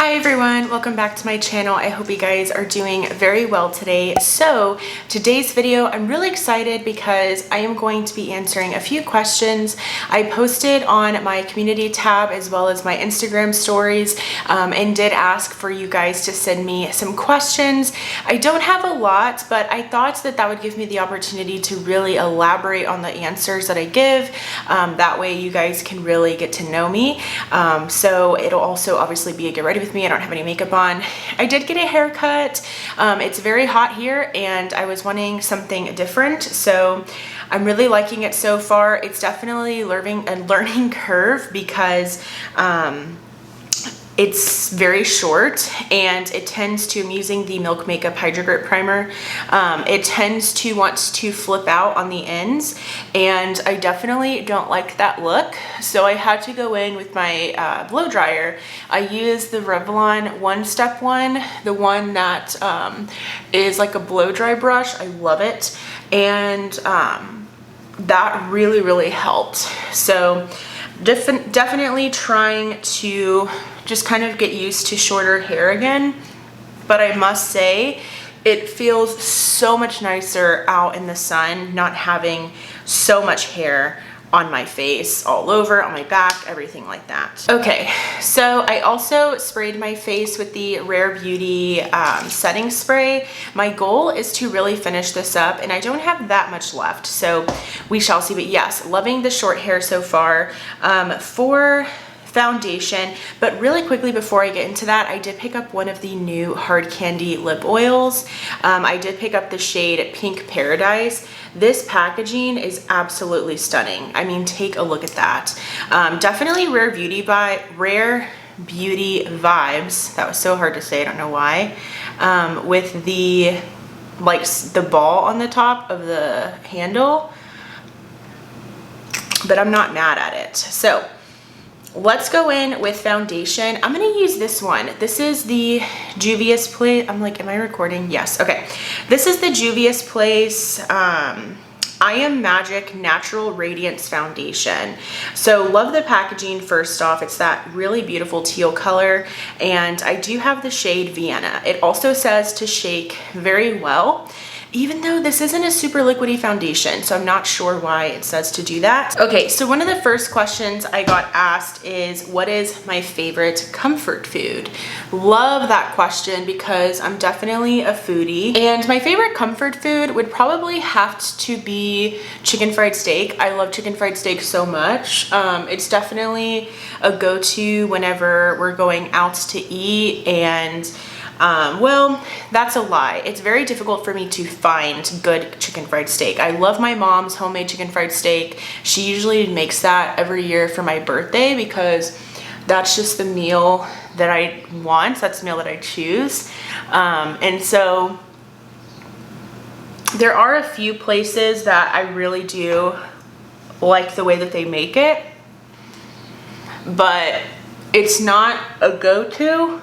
Hi everyone, welcome back to my channel. I hope you guys are doing very well today. So today's video, I'm really excited because I am going to be answering a few questions I posted on my community tab as well as my Instagram stories, and did ask for you guys to send me some questions. I don't have a lot, but I thought that would give me the opportunity to really elaborate on the answers that I give. That way you guys can really get to know me. So it'll also obviously be a get ready with me. I don't have any makeup on. I did get a haircut. It's very hot here and I was wanting something different. So I'm really liking it so far. It's definitely a learning curve because it's very short and it tends to, I'm using the Milk Makeup Hydro Grip Primer. It tends to want to flip out on the ends and I definitely don't like that look. So I had to go in with my blow dryer. I use the Revlon One Step One, the one that is like a blow dry brush. I love it. And that really helped. So definitely trying to just kind of get used to shorter hair again, but I must say it feels so much nicer out in the sun, not having so much hair on my face, all over, on my back, everything like that. Okay, so I also sprayed my face with the Rare Beauty setting spray. My goal is to really finish this up and I don't have that much left, so we shall see. But yes, loving the short hair so far. For foundation, but really quickly before I get into that, I did pick up one of the new Hard Candy lip oils. I did pick up the shade Pink Paradise. This packaging is absolutely stunning. I mean, take a look at that. Definitely Rare Beauty vibes. That was so hard to say, I don't know why. With the the ball on the top of the handle, but I'm not mad at it. So let's go in with foundation. I'm gonna use this one. This is the Juvia's Place. I'm like, am I recording? Yes, okay. This is the Juvia's Place I Am Magic Natural Radiance Foundation. So love the packaging first off. It's that really beautiful teal color. And I do have the shade Vienna. It also says to shake very well, even though this isn't a super liquidy foundation, so I'm not sure why it says to do that. Okay, so one of the first questions I got asked is, what is my favorite comfort food? Love that question because I'm definitely a foodie. And my favorite comfort food would probably have to be chicken fried steak. I love chicken fried steak so much. It's definitely a go-to whenever we're going out to eat. And well, that's a lie. It's very difficult for me to find good chicken fried steak. I love my mom's homemade chicken fried steak. She usually makes that every year for my birthday because that's just the meal that I want. That's the meal that I choose. And so there are a few places that I really do like the way that they make it, but it's not a go-to.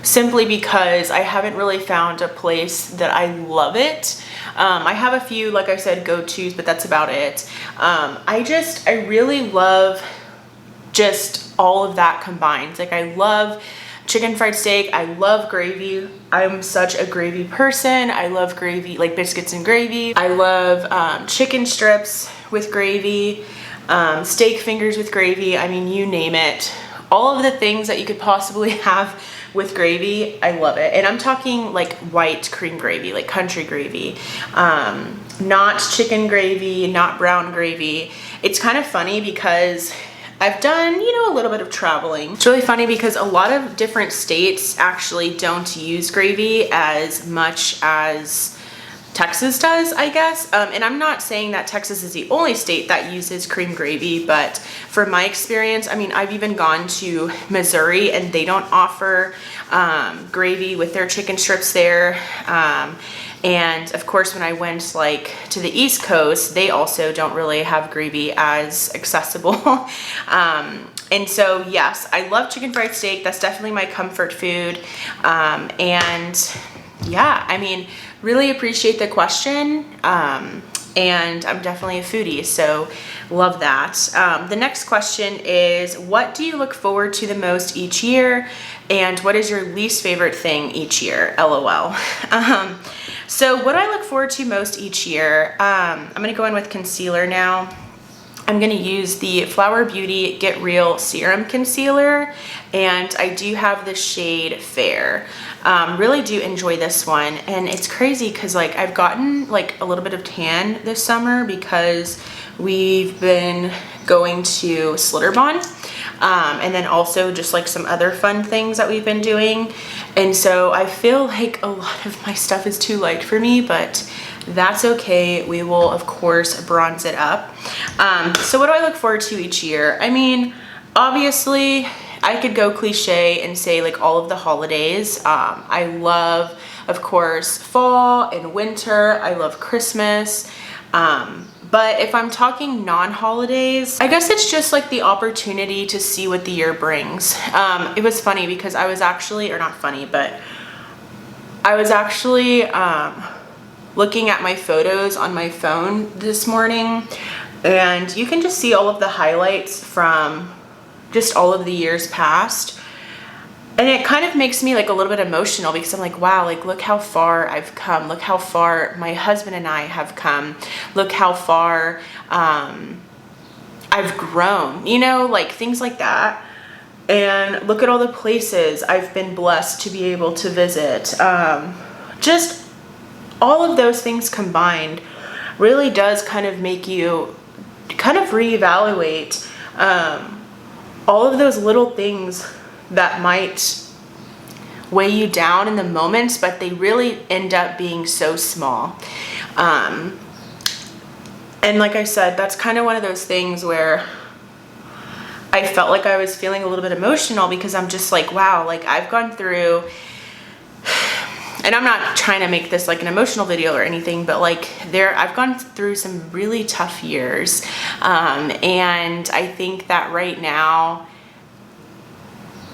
Simply because I haven't really found a place that I love it. I have a few, like I said, go-tos, but that's about it. I really love just all of that combined. Like I love chicken fried steak. I love gravy. I'm such a gravy person. I love gravy, like biscuits and gravy. I love chicken strips with gravy, steak fingers with gravy. I mean, you name it. All of the things that you could possibly have with gravy, I love it. And I'm talking like white cream gravy, like country gravy, not chicken gravy, not brown gravy. It's kind of funny because I've done, a little bit of traveling. It's really funny because a lot of different states actually don't use gravy as much as Texas does, I guess. And I'm not saying that Texas is the only state that uses cream gravy, but from my experience, I mean, I've even gone to Missouri and they don't offer gravy with their chicken strips there. And of course, when I went to the East Coast, they also don't really have gravy as accessible. And so yes, I love chicken fried steak. That's definitely my comfort food. And yeah, I mean, really appreciate the question. and I'm definitely a foodie, so love that. The next question is, what do you look forward to the most each year, and what is your least favorite thing each year? LOL. So what I look forward to most each year, I'm gonna go in with concealer now. I'm gonna use the Flower Beauty Get Real Serum Concealer, and I do have the shade Fair. Really do enjoy this one, and it's crazy because like I've gotten like a little bit of tan this summer because we've been going to Slitterbond, and then also just like some other fun things that we've been doing, and so I feel like a lot of my stuff is too light for me, but that's okay. We will of course bronze it up. So what do I look forward to each year? I mean, obviously I could go cliche and say like all of the holidays. I love, of course, fall and winter. I love Christmas. But if I'm talking non-holidays, I guess it's just like the opportunity to see what the year brings. It was funny because I was actually, or not funny, but I was actually looking at my photos on my phone this morning, and you can just see all of the highlights from just all of the years past, and it kind of makes me like a little bit emotional because I'm like, wow, like look how far I've come, look how far my husband and I have come, look how far I've grown, you know, like things like that. And look at all the places I've been blessed to be able to visit. Just all of those things combined really does kind of make you kind of reevaluate all of those little things that might weigh you down in the moments, but they really end up being so small. And like I said, that's kind of one of those things where I felt like I was feeling a little bit emotional because I'm just like, wow, like I've gone through, and I'm not trying to make this like an emotional video or anything, but like I've gone through some really tough years. And I think that right now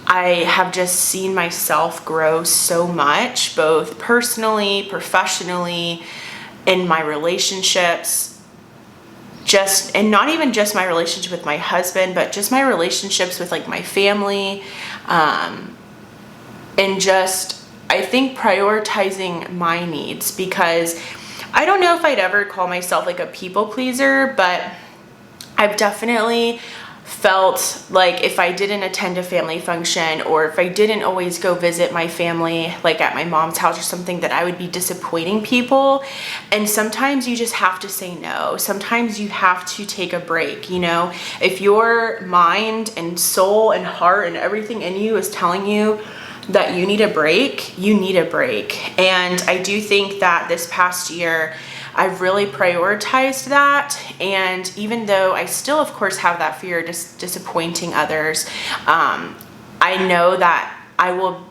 I have just seen myself grow so much, both personally, professionally, in my relationships, and not even just my relationship with my husband, but just my relationships with like my family, and just, I think, prioritizing my needs, because I don't know if I'd ever call myself like a people pleaser, but I've definitely felt like if I didn't attend a family function, or if I didn't always go visit my family like at my mom's house or something, that I would be disappointing people. And sometimes you just have to say no. Sometimes you have to take a break, you know? If your mind and soul and heart and everything in you is telling you that you need a break, you need a break. And I do think that this past year I've really prioritized that, and even though I still of course have that fear of disappointing others, I know that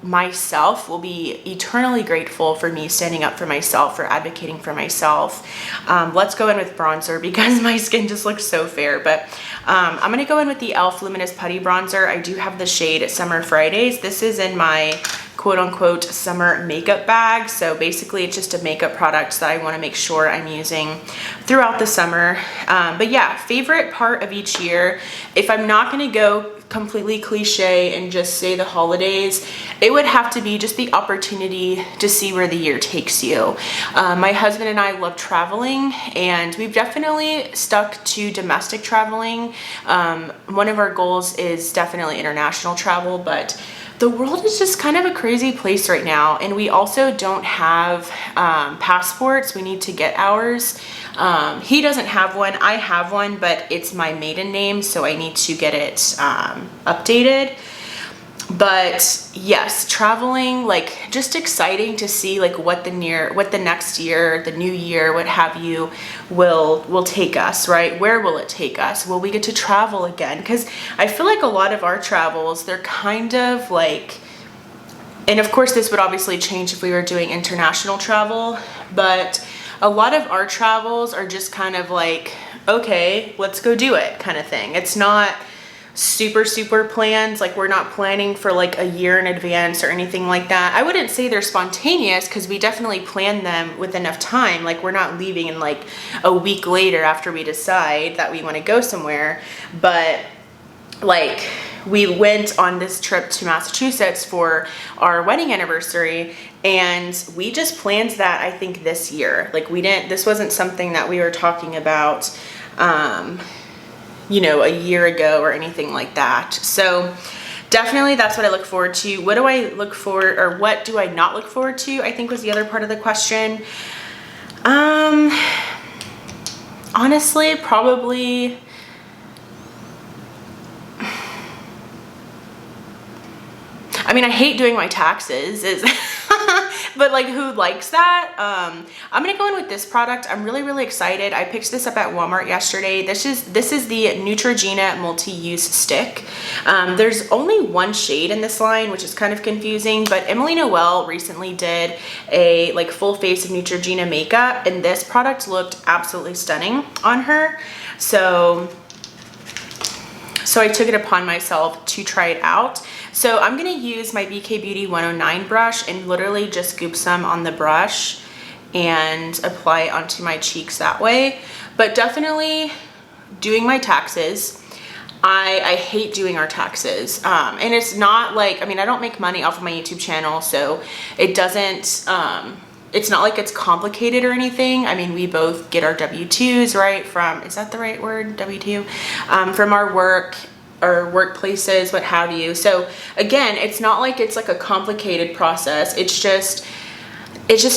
myself will be eternally grateful for me standing up for myself, for advocating for myself. Let's go in with bronzer because my skin just looks so fair, but I'm gonna go in with the e.l.f. Luminous Putty Bronzer. I do have the shade Summer Fridays. This is in my quote-unquote summer makeup bag. So basically it's just a makeup product that I want to make sure I'm using throughout the summer. But yeah, favorite part of each year, if I'm not going to go completely cliche and just say the holidays, it would have to be just the opportunity to see where the year takes you. My husband and I love traveling, and we've definitely stuck to domestic traveling. One of our goals is definitely international travel, but the world is just kind of a crazy place right now, and we also don't have passports. We need to get ours. He doesn't have one. I have one, but it's my maiden name, so I need to get it updated. But yes, traveling, like, just exciting to see like what the next year, the new year, what have you, will take us, right? Where will it take us? Will we get to travel again? Because I feel like a lot of our travels, they're kind of like, and of course this would obviously change if we were doing international travel, but a lot of our travels are just kind of like, okay, let's go do it kind of thing. It's not super planned. Like we're not planning for like a year in advance or anything like that. I wouldn't say they're spontaneous because we definitely plan them with enough time. Like we're not leaving in like a week later after we decide that we want to go somewhere. But like we went on this trip to Massachusetts for our wedding anniversary, and we just planned that, I think, this year. Like this wasn't something that we were talking about you know, a year ago or anything like that. So definitely that's what I look forward to. What do I look forward, or what do I not look forward to, I think was the other part of the question. Honestly, probably I mean, I hate doing my taxes, but like who likes that? I'm gonna go in with this product. I'm really excited. I picked this up at Walmart yesterday. This is the Neutrogena multi-use stick. There's only one shade in this line, which is kind of confusing, but Emily Noel recently did a like full face of Neutrogena makeup, and this product looked absolutely stunning on her. So I took it upon myself to try it out. So I'm gonna use my BK Beauty 109 brush and literally just scoop some on the brush and apply it onto my cheeks that way. But definitely doing my taxes. I hate doing our taxes. And it's not like, I mean, I don't make money off of my YouTube channel, so it doesn't, it's not like it's complicated or anything. I mean, we both get our W-2s, right? From, is that the right word? W-2? From our work or workplaces, what have you. So again, it's not like it's like a complicated process. It's just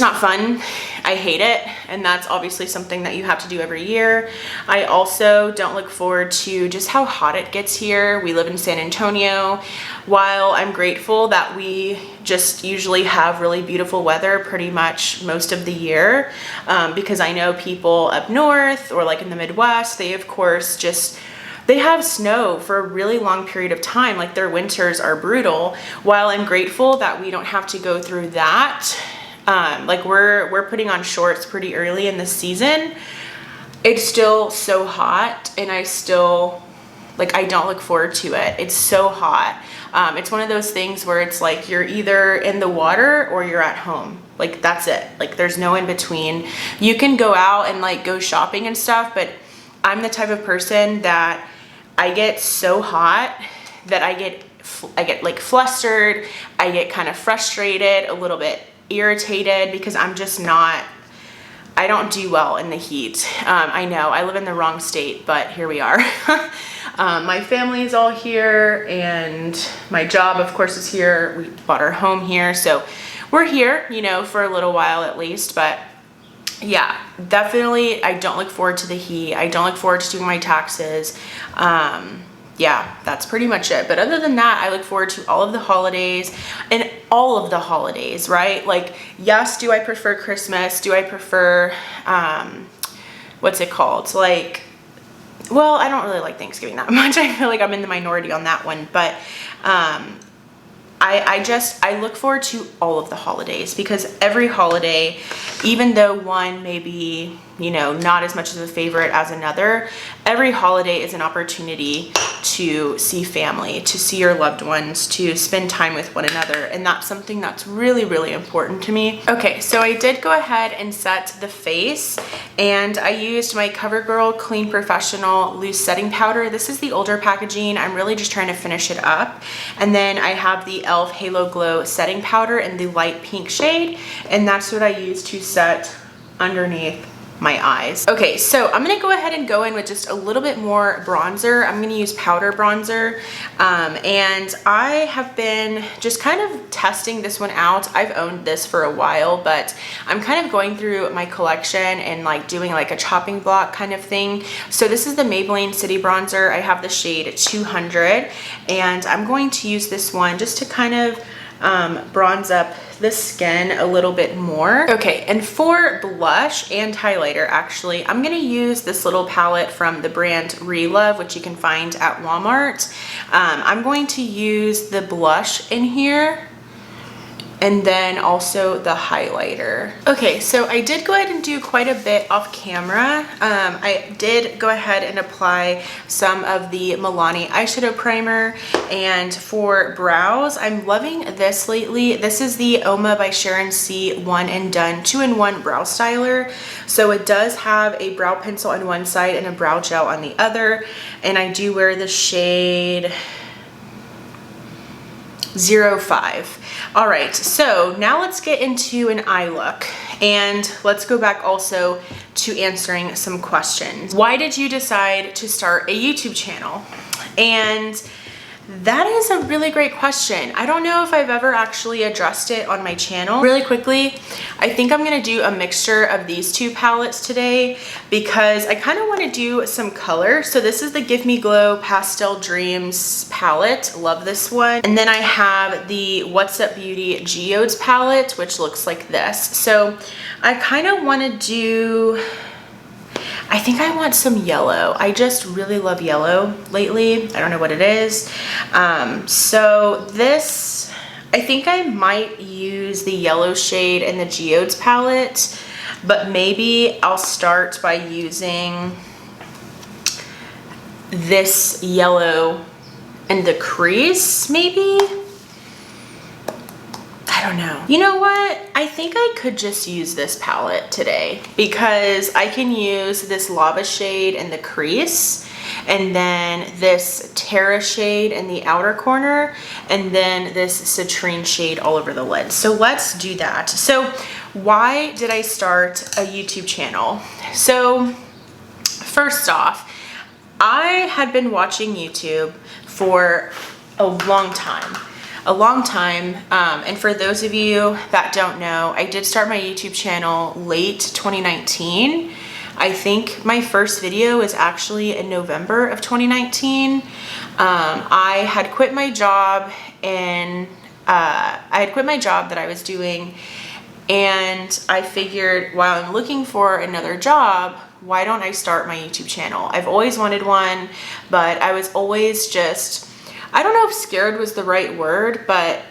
not fun. I hate it. And that's obviously something that you have to do every year. I also don't look forward to just how hot it gets here. We live in San Antonio. While I'm grateful that we just usually have really beautiful weather pretty much most of the year, because I know people up north or like in the Midwest, they of course they have snow for a really long period of time. Like their winters are brutal. While I'm grateful that we don't have to go through that, like we're putting on shorts pretty early in the season, it's still so hot, and I don't look forward to it. It's so hot. It's one of those things where it's like you're either in the water or you're at home. Like that's it. Like there's no in between. You can go out and like go shopping and stuff, but I'm the type of person that I get so hot that I get like flustered. I get kind of frustrated, a little bit irritated, because I'm just not, I don't do well in the heat. I know I live in the wrong state, but here we are. My family is all here, and my job of course is here. We bought our home here, so we're here, you know, for a little while at least. But yeah, definitely I don't look forward to the heat. I don't look forward to doing my taxes. Yeah, that's pretty much it. But other than that, I look forward to all of the holidays, and all of the holidays, right? Like, yes, do I prefer Christmas? Do I prefer, what's it called? Like, well, I don't really like Thanksgiving that much. I feel like I'm in the minority on that one. But I look forward to all of the holidays, because every holiday, even though one may be, you know, not as much of a favorite as another, every holiday is an opportunity to see family, to see your loved ones, to spend time with one another. And that's something that's really important to me. Okay, so I did go ahead and set the face, and I used my CoverGirl Clean Professional Loose Setting Powder. This is the older packaging. I'm really just trying to finish it up. And then I have the e.l.f. Halo Glow Setting Powder in the light pink shade, and that's what I use to set underneath my eyes. Okay, so I'm gonna go ahead and go in with just a little bit more bronzer. I'm gonna use powder bronzer, and I have been just kind of testing this one out. I've owned this for a while, but I'm kind of going through my collection and like doing like a chopping block kind of thing. So this is the Maybelline City Bronzer. I have the shade 200, and I'm going to use this one just to kind of bronze up the skin a little bit more. Okay, and for blush and highlighter, actually, I'm gonna use this little palette from the brand Relove, which you can find at Walmart. I'm going to use the blush in here, and then also the highlighter. Okay, so I did go ahead and do quite a bit off camera. I did go ahead and apply some of the Milani eyeshadow primer, and for brows, I'm loving this lately. This is the Oma by Sharon C One and Done 2-in-1 brow styler. So it does have a brow pencil on one side and a brow gel on the other, and I do wear the shade 05. All right, so now let's get into an eye look, and let's go back also to answering some questions. Why did you decide to start a YouTube channel? And that is a really great question. I don't know if I've ever actually addressed it on my channel. Really quickly, I think I'm gonna do a mixture of these two palettes today because I kind of want to do some color. So this is the Give Me Glow Pastel Dreams palette. Love this one. And then I have the What's Up Beauty Geodes palette, which looks like this. So I kind of want to do, I think I want some yellow. I just really love yellow lately. I don't know what it is. So this, I think I might use the yellow shade in the Geodes palette, but maybe I'll start by using this yellow in the crease, maybe? I don't know. You know what? I think I could just use this palette today because I can use this lava shade in the crease and then this Terra shade in the outer corner and then this citrine shade all over the lid. So let's do that. So why did I start a YouTube channel? So first off, I had been watching YouTube for a long time. And for those of you that don't know, I did start my YouTube channel late 2019. I think my first video was actually in November of 2019. I had quit my job that I was doing, and I figured while I'm looking for another job, why don't I start my YouTube channel? I've always wanted one, but I was always just, I don't know if scared was the right word, but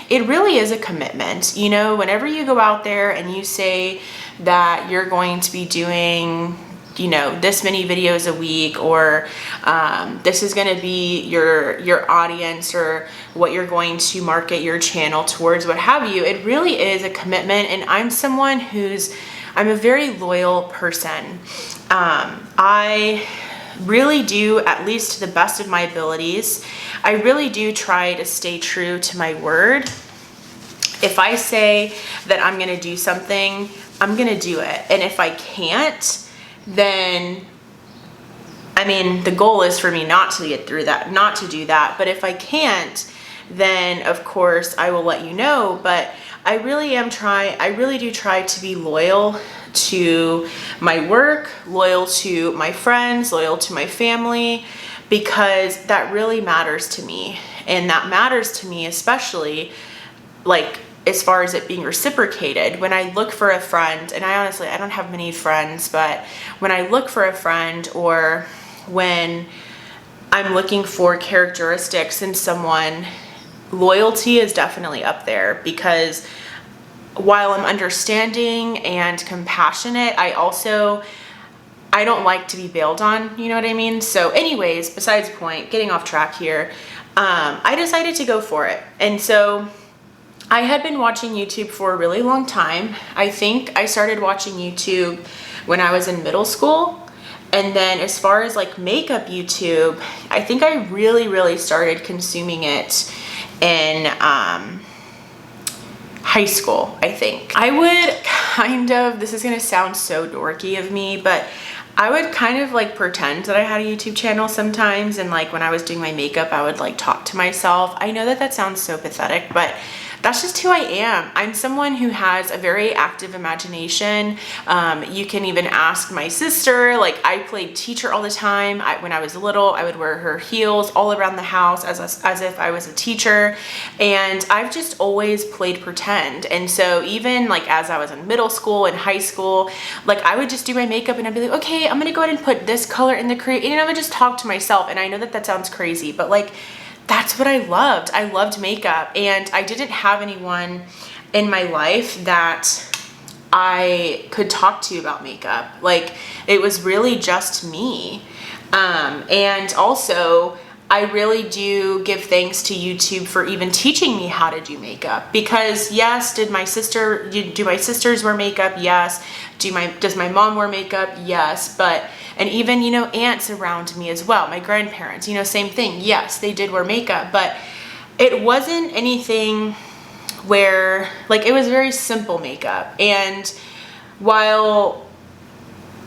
it really is a commitment. You know, whenever you go out there and you say that you're going to be doing, you know, this many videos a week, or this is going to be your audience or what you're going to market your channel towards, what have you, it really is a commitment. And I'm someone I'm a very loyal person. I really do, at least to the best of my abilities, I really do try to stay true to my word. If I say that I'm gonna do something, I'm gonna do it. And if I can't, then, I mean, the goal is for me not to get through that, not to do that. But if I can't, then of course I will let you know. But I really do try to be loyal to my work, loyal to my friends, loyal to my family, because that really matters to me. And that matters to me especially, like, as far as it being reciprocated. When I look for a friend, and I don't have many friends, but when I look for a friend, or when I'm looking for characteristics in someone, loyalty is definitely up there. Because while I'm understanding and compassionate, I don't like to be bailed on, you know what I mean? So anyways, besides the point, getting off track here, I decided to go for it. And so I had been watching YouTube for a really long time. I think I started watching YouTube when I was in middle school. And then as far as like makeup YouTube, I think I really started consuming it in high school, I think. I would kind of, this is gonna sound so dorky of me, but I would kind of like pretend that I had a YouTube channel sometimes, and like when I was doing my makeup, I would like talk to myself. I know that sounds so pathetic, but that's just who I am. I'm someone who has a very active imagination. You can even ask my sister. Like, I played teacher all the time. When I was little, I would wear her heels all around the house as if I was a teacher. And I've just always played pretend. And so even like as I was in middle school and high school, like I would just do my makeup and I'd be like, okay, I'm gonna go ahead and put this color in the crease. And I would just talk to myself. And I know that sounds crazy, but like, that's what I loved. I loved makeup, and I didn't have anyone in my life that I could talk to about makeup. Like, it was really just me. And also, I really do give thanks to YouTube for even teaching me how to do makeup, because yes, do my sisters wear makeup? Yes. Does my mom wear makeup? Yes. But, and even, you know, aunts around me as well, my grandparents, you know, same thing. Yes, they did wear makeup, but it wasn't anything where, like, it was very simple makeup. And while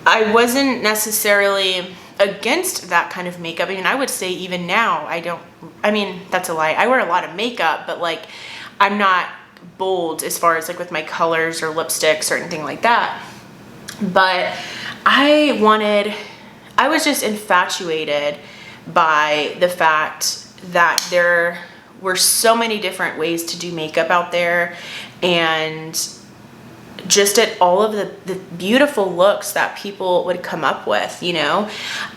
I wasn't necessarily against that kind of makeup, I mean, I would say even now, I mean, that's a lie. I wear a lot of makeup, but like, I'm not bold as far as like with my colors or lipsticks or anything like that. But I was just infatuated by the fact that there were so many different ways to do makeup out there, and just at all of the beautiful looks that people would come up with, you know.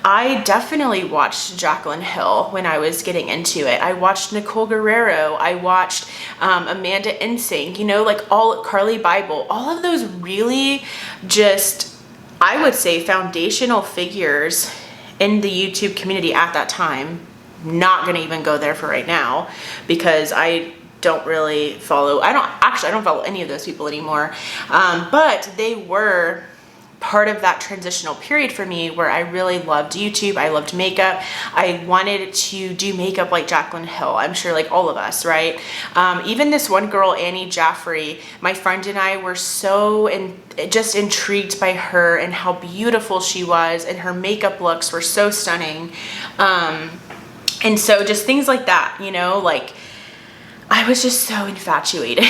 I definitely watched Jaclyn Hill when I was getting into it. I watched Nicole Guerrero. I watched Amanda Ensing, you know, like Carly Bible, all of those really just, I would say, foundational figures in the YouTube community at that time. Not gonna even go there for right now, because I don't really follow, I don't follow any of those people anymore. But they were part of that transitional period for me where I really loved YouTube. I loved makeup. I wanted to do makeup like Jaclyn Hill. I'm sure like all of us, right? Even this one girl, Annie Jaffrey, my friend and I were so just intrigued by her and how beautiful she was, and her makeup looks were so stunning. And so just things like that, you know, like, I was just so infatuated.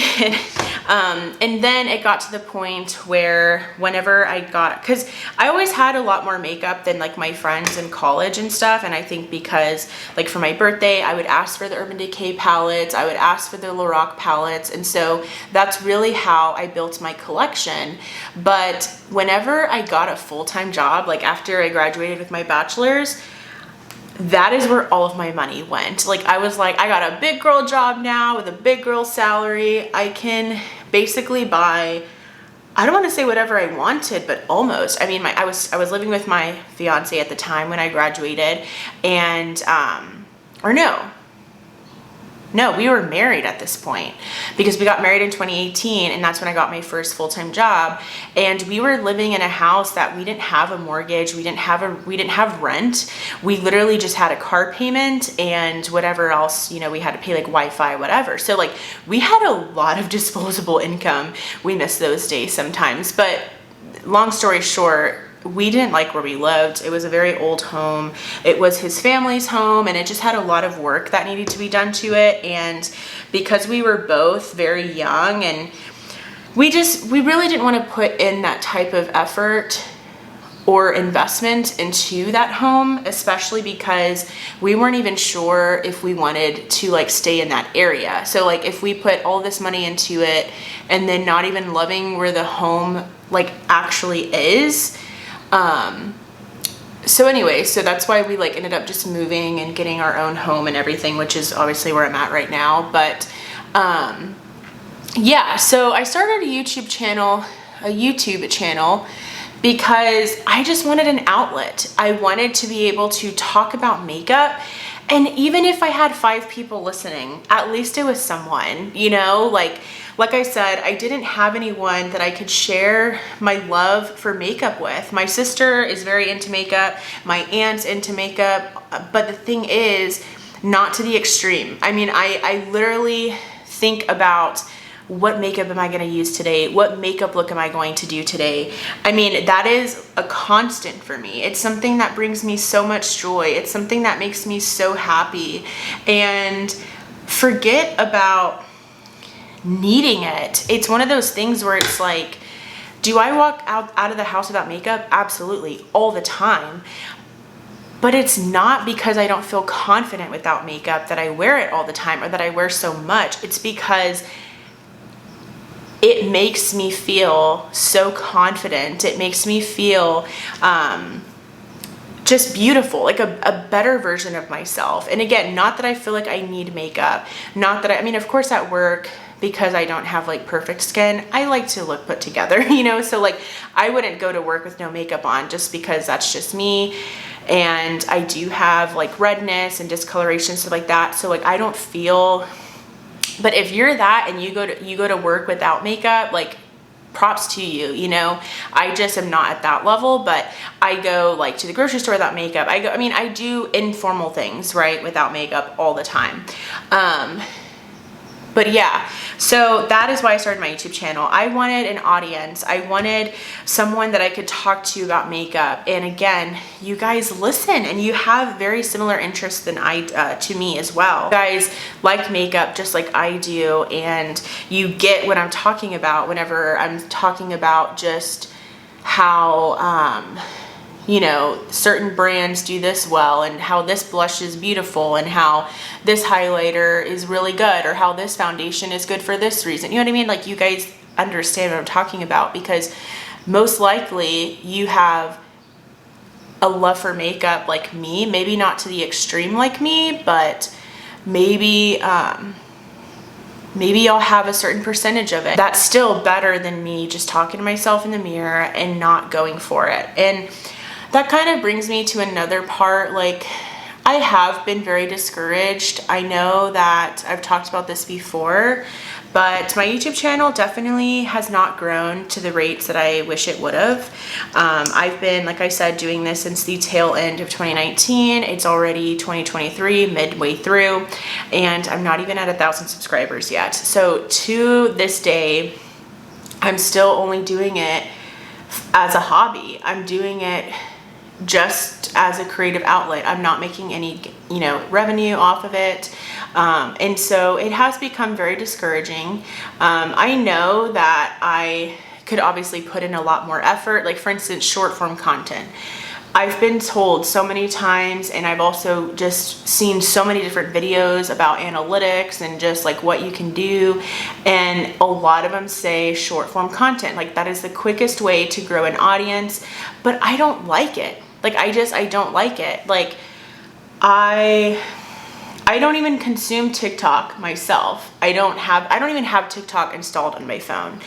And then it got to the point where whenever because I always had a lot more makeup than like my friends in college and stuff. And I think because like for my birthday, I would ask for the Urban Decay palettes, I would ask for the Lorac palettes. And so that's really how I built my collection. But whenever I got a full-time job, like after I graduated with my bachelor's, that is where all of my money went. Like, I was like, I got a big girl job now with a big girl salary. I can basically buy, I don't want to say whatever I wanted, but almost. I mean, I was living with my fiance at the time when I graduated, and no, we were married at this point, because we got married in 2018, and that's when I got my first full-time job. And we were living in a house that we didn't have a mortgage, we didn't have rent. We literally just had a car payment and whatever else, you know, we had to pay like Wi-Fi, whatever. So like, we had a lot of disposable income. We miss those days sometimes, but long story short, we didn't like where we lived. It was a very old home. It was his family's home, and it just had a lot of work that needed to be done to it. And because we were both very young, and we really didn't want to put in that type of effort or investment into that home, especially because we weren't even sure if we wanted to like stay in that area. So like, if we put all this money into it and then not even loving where the home like actually is, so anyway, so that's why we like ended up just moving and getting our own home and everything, which is obviously where I'm at right now. But yeah, so I started a YouTube channel because I just wanted an outlet. I wanted to be able to talk about makeup. And even if I had 5 people listening, at least it was someone, you know, like I said, I didn't have anyone that I could share my love for makeup with. My sister is very into makeup. My aunt's into makeup. But the thing is, not to the extreme. I mean, I literally think about, what makeup am I going to use today? What makeup look am I going to do today? I mean, that is a constant for me. It's something that brings me so much joy. It's something that makes me so happy. And forget about needing it. It's one of those things where it's like, do I walk out of the house without makeup? Absolutely, all the time. But it's not because I don't feel confident without makeup that I wear it all the time, or that I wear so much. It's because it makes me feel so confident. It makes me feel just beautiful, like a better version of myself. And again, not that I feel like I need makeup, not that I mean, of course at work, because I don't have like perfect skin, I like to look put together, you know? So like I wouldn't go to work with no makeup on just because that's just me. And I do have like redness and discoloration, stuff like that. So like I don't feel, but if you're that and you go to work without makeup, like props to you, you know? I just am not at that level, but I go like to the grocery store without makeup. I mean, I do informal things, right, without makeup all the time. But yeah, so that is why I started my YouTube channel. I wanted an audience. I wanted someone that I could talk to about makeup. And again, you guys listen and you have very similar interests than to me as well. You guys like makeup just like I do, and you get what I'm talking about whenever I'm talking about just how, you know, certain brands do this well, and how this blush is beautiful, and how this highlighter is really good, or how this foundation is good for this reason. You know what I mean? Like, you guys understand what I'm talking about, because most likely you have a love for makeup like me, maybe not to the extreme like me, but maybe maybe y'all have a certain percentage of it. That's still better than me just talking to myself in the mirror and not going for it. And that kind of brings me to another part. Like, I have been very discouraged. I know that I've talked about this before, but my YouTube channel definitely has not grown to the rates that I wish it would have. I've been, like I said, doing this since the tail end of 2019. It's already 2023, midway through, and I'm not even at 1,000 subscribers yet. So to this day, I'm still only doing it as a hobby. I'm doing it just as a creative outlet. I'm not making any, you know, revenue off of it. And so it has become very discouraging. I know that I could obviously put in a lot more effort. Like, for instance, short form content. I've been told so many times, and I've also just seen so many different videos about analytics and just like what you can do. And a lot of them say short form content, like that is the quickest way to grow an audience, but I don't like it. Like, I don't like it. Like, I don't even consume TikTok myself. I don't even have TikTok installed on my phone.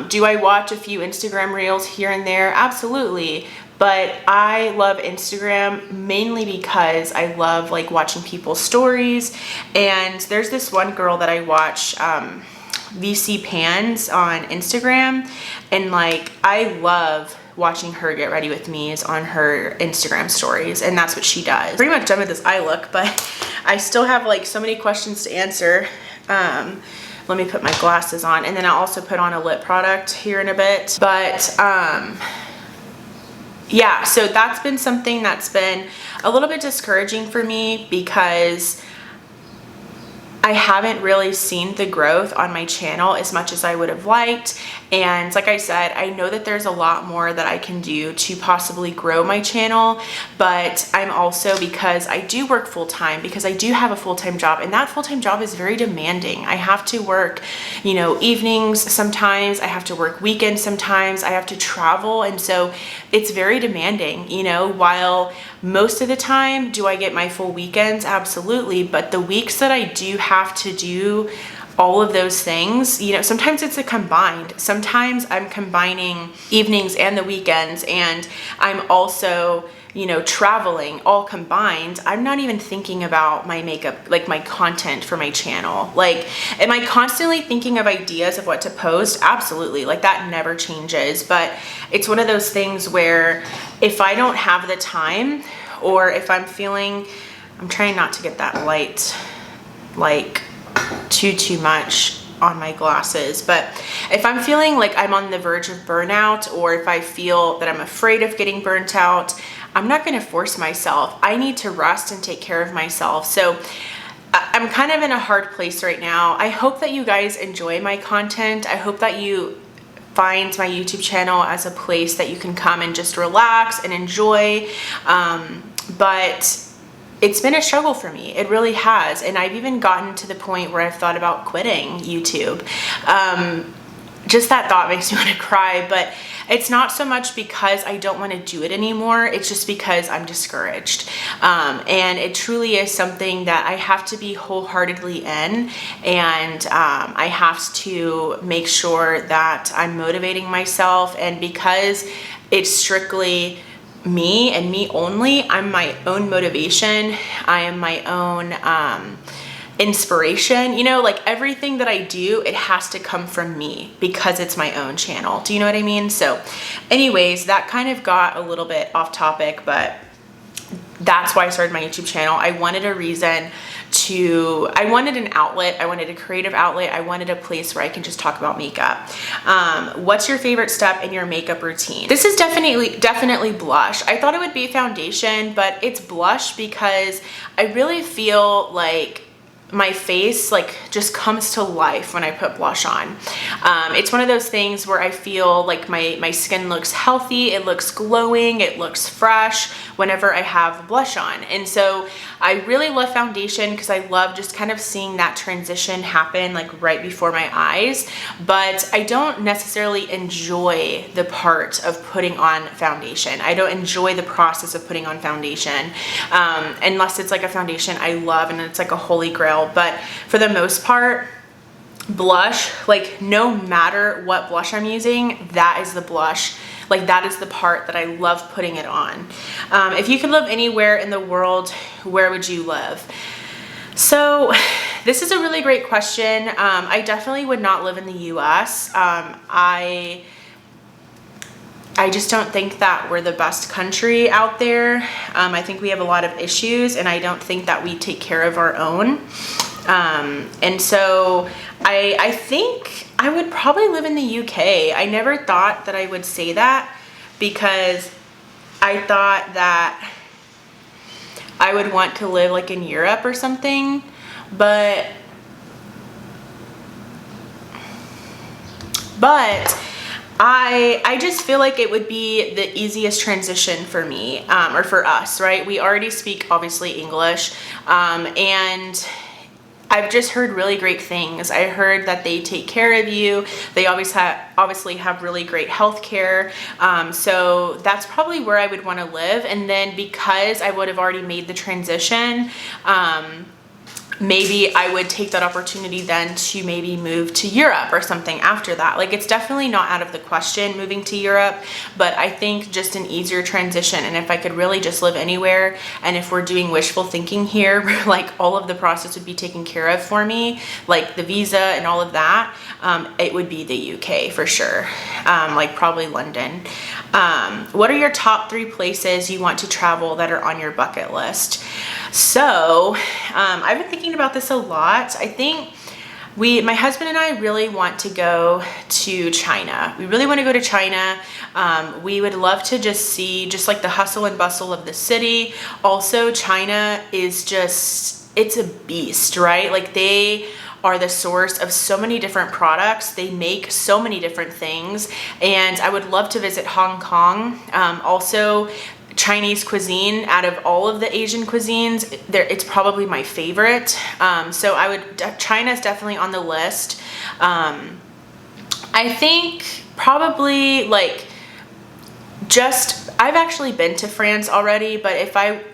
Do I watch a few Instagram reels here and there? Absolutely. But I love Instagram mainly because I love like watching people's stories. And there's this one girl that I watch, VC Pans on Instagram, and like I love watching her get ready with me is on her Instagram stories, and that's what she does. Pretty much done with this eye look, but I still have like so many questions to answer. Let me put my glasses on, and then I'll also put on a lip product here in a bit. But yeah, so that's been something that's been a little bit discouraging for me, because I haven't really seen the growth on my channel as much as I would have liked. And like I said, I know that there's a lot more that I can do to possibly grow my channel, but I'm also, because I do work full-time, because I do have a full-time job, and that full-time job is very demanding. I have to work, you know, evenings sometimes, I have to work weekends sometimes, I have to travel, and so it's very demanding, you know. While most of the time, do I get my full weekends? Absolutely. But the weeks that I do have to do all of those things, you know, sometimes it's a combined. Sometimes I'm combining evenings and the weekends, and I'm also, you know, traveling all combined. I'm not even thinking about my makeup, like my content for my channel. Like, am I constantly thinking of ideas of what to post? Absolutely. Like, that never changes. But it's one of those things where if I don't have the time, or if I'm feeling, I'm trying not to get that light like too much on my glasses, but if I'm feeling like I'm on the verge of burnout, or if I feel that I'm afraid of getting burnt out, I'm not going to force myself. I need to rest and take care of myself. So I'm kind of in a hard place right now. I hope that you guys enjoy my content. I hope that you find my YouTube channel as a place that you can come and just relax and enjoy. But it's been a struggle for me. It really has. And I've even gotten to the point where I've thought about quitting YouTube. just that thought makes me want to cry. But it's not so much because I don't want to do it anymore. It's just because I'm discouraged. And it truly is something that I have to be wholeheartedly in. And I have to make sure that I'm motivating myself. And because it's strictly me and me only, I'm my own motivation. I am my own inspiration, you know, like everything that I do, it has to come from me because it's my own channel. Do you know what I mean? So anyways, that kind of got a little bit off topic, but that's why I started my YouTube channel. I wanted a reason to, I wanted an outlet. I wanted a creative outlet. I wanted a place where I can just talk about makeup. What's your favorite step in your makeup routine? This is definitely blush. I thought it would be foundation, but it's blush because I really feel like my face like just comes to life when I put blush on. It's one of those things where I feel like my skin looks healthy, it looks glowing, it looks fresh whenever I have blush on. And so I really love foundation because I love just kind of seeing that transition happen like right before my eyes, but I don't necessarily enjoy the part of putting on foundation. I don't enjoy the process of putting on foundation unless it's like a foundation I love and it's like a holy grail. But for the most part, blush, like no matter what blush I'm using, that is the blush. Like that is the part that I love putting it on. If you could live anywhere in the world, where would you live? So this is a really great question. I definitely would not live in the US. I just don't think that we're the best country out there. I think we have a lot of issues and I don't think that we take care of our own. And so I think I would probably live in the UK. I never thought that I would say that because I thought that I would want to live like in Europe or something, but I just feel like it would be the easiest transition for me, or for us, right? We already speak obviously English, and I've just heard really great things. I heard that they take care of you. They obviously have really great health care. So that's probably where I would want to live. And then because I would have already made the transition, maybe I would take that opportunity then to maybe move to Europe or something after that. Like it's definitely not out of the question moving to Europe, but I think just an easier transition. And if I could really just live anywhere, and if we're doing wishful thinking here, like all of the process would be taken care of for me, like the visa and all of that, it would be the UK for sure. Like probably London. What are your top 3 places you want to travel that are on your bucket list? So I've been thinking about this a lot. I think my husband and I really want to go to China. We really want to go to China. We would love to just see just like the hustle and bustle of the city. Also, China is just, it's a beast, right? Like they are the source of so many different products. They make so many different things. And I would love to visit Hong Kong. Also, Chinese cuisine, out of all of the Asian cuisines, it's probably my favorite. So China's definitely on the list. I think probably like I've actually been to France already, but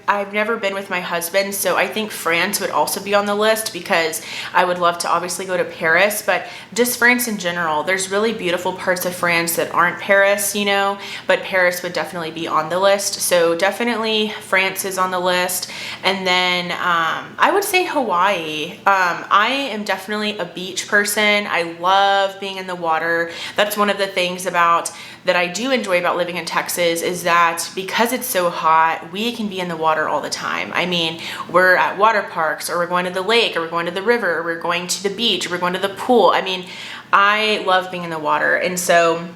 I've never been with my husband, so I think France would also be on the list because I would love to obviously go to Paris, but just France in general. There's really beautiful parts of France that aren't Paris, you know, but Paris would definitely be on the list. So definitely France is on the list. And then I would say Hawaii. I am definitely a beach person. I love being in the water. That's one of the things that I do enjoy about living in Texas is that because it's so hot, we can be in the water all the time. I mean, we're at water parks, or we're going to the lake, or we're going to the river, or we're going to the beach, or we're going to the pool. I mean, I love being in the water. And so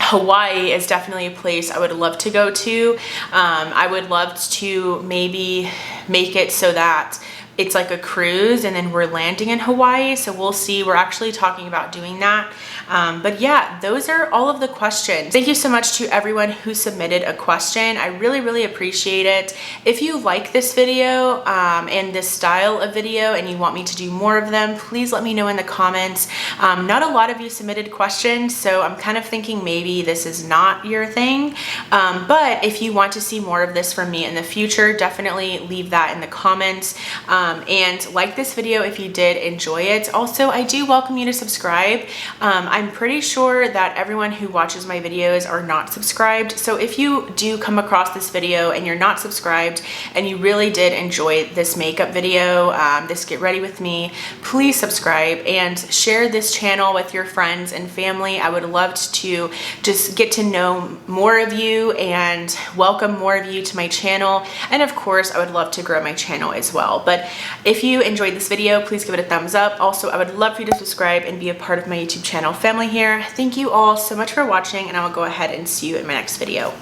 Hawaii is definitely a place I would love to go to. I would love to maybe make it so that it's like a cruise and then we're landing in Hawaii. So we'll see. We're actually talking about doing that. But yeah, those are all of the questions. Thank you so much to everyone who submitted a question. I really, really appreciate it. If you like this video and this style of video and you want me to do more of them, please let me know in the comments. Not a lot of you submitted questions, so I'm kind of thinking maybe this is not your thing. But if you want to see more of this from me in the future, definitely leave that in the comments. And like this video if you did enjoy it. Also, I do welcome you to subscribe. I'm pretty sure that everyone who watches my videos are not subscribed. So if you do come across this video and you're not subscribed and you really did enjoy this makeup video, this get ready with me, please subscribe and share this channel with your friends and family. I would love to just get to know more of you and welcome more of you to my channel. And of course, I would love to grow my channel as well. But if you enjoyed this video, please give it a thumbs up. Also, I would love for you to subscribe and be a part of my YouTube channel family here. Thank you all so much for watching, and I will go ahead and see you in my next video.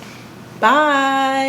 Bye.